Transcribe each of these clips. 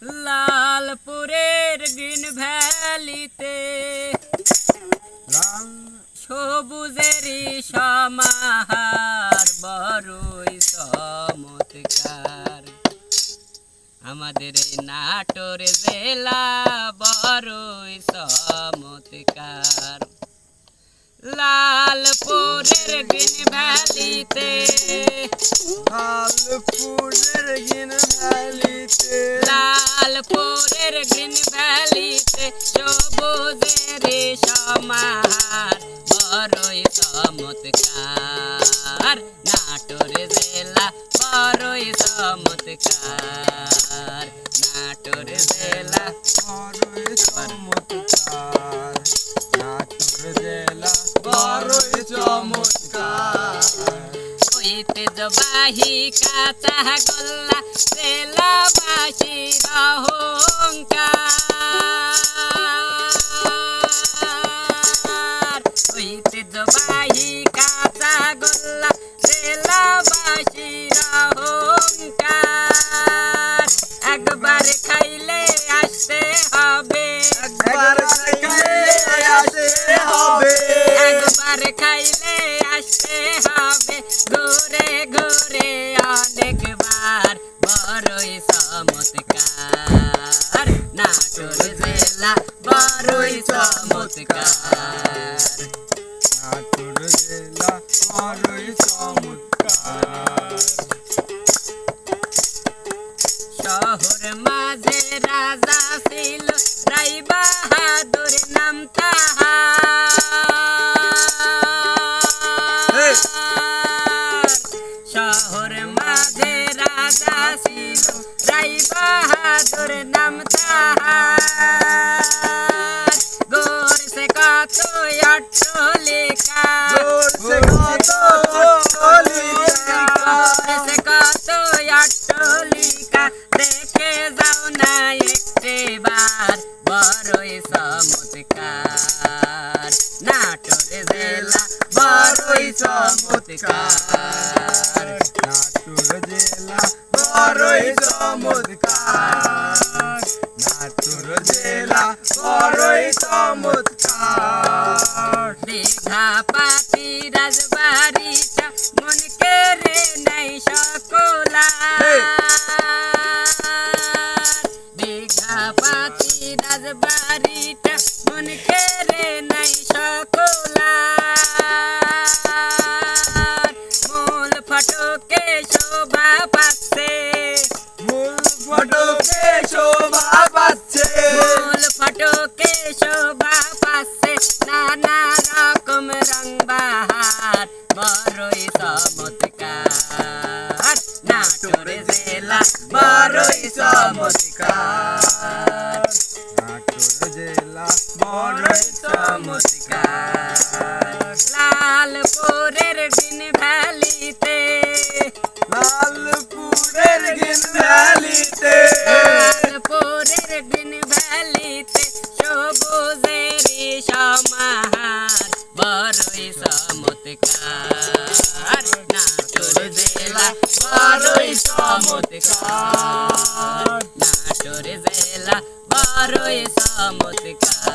লালপুরের green ভ্যালিতে সবুজেরই সমাহার বড়ই চমৎকার। আমাদের এই নাটোর জেলা বড়ই চমৎকার। লালপুরের গ্রিন ভ্যালিতে লালপুরের গ্রিন ভ্যালিতে সবুজের সমাহার বড়ই চমৎকার। নাটোর জেলা বড়ই চমৎকার। নাটোর জেলা বড়ই চমৎকার। নাটোর জেলা বড়ই চমৎকার। ঐতিহ্যবাহী কাঁচা গোল্লা জেলাবাসীর অহংকার। ঐতিহ্যবাহী কাঁচা গোল্লা জেলাবাসীর অহংকার। একবার খাইলে আসতে হবে, একবার খাইলে আসতে হবে, একবার খাইলে আসতে হবে ঘুরে ঘুরে অনেকবার বড়ই চমৎকার। নাটোর জেলা বড়ই চমৎকার। নাটোর জেলা বড়ই চমৎকার। শহর মাঝে রাজা ছিল রাই বাহাদুর নাম তাহার। শহর মাঝে রাজা ছিল রাই বাহাদুর নাম তাহার। গড়ছে কত অট্টালিকা, গড়ছে কত অট্টালিকা, গড়ছে কত অট্টালিকা। দেখে যাও না একটিবার বড়ই চমৎকার। নাটোর জেলা বড়ই চমৎকার। নাটোর জেলা বড়ই চমৎকার। নাটোর জেলা বড়ই চমৎকার। দীঘাপাতি রাজবাড়িটা মন কেড়ে নেয় সকলার। দীঘাপাতি রাজবাড়িটা মন কেড়ে নেয় সকলার। মূল ফটকে শোভা পাচ্ছে, মূল ফটকে শোভা পাচ্ছে, মূল ফটকে শোভা পাচ্ছে। নানা রকম রং বাহার বড়ই চমৎকার। নাটোর জেলা বড়ই চমৎকার। নাটোর জেলা বড়ই চমৎকার। লালপুরের গ্রিন ভ্যালিতে লালপুরের গ্রিন ভ্যালিতে লালপুরের গ্রিন ভ্যালিতে সবুজেরই সমাহার বড়ই চমৎকার। নাটোর জেলা বড়ই চমৎকার। নাটোর জেলা বড়ই চমৎকার।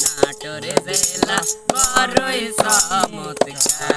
নাটোর জেলা বড়ই চমৎকার।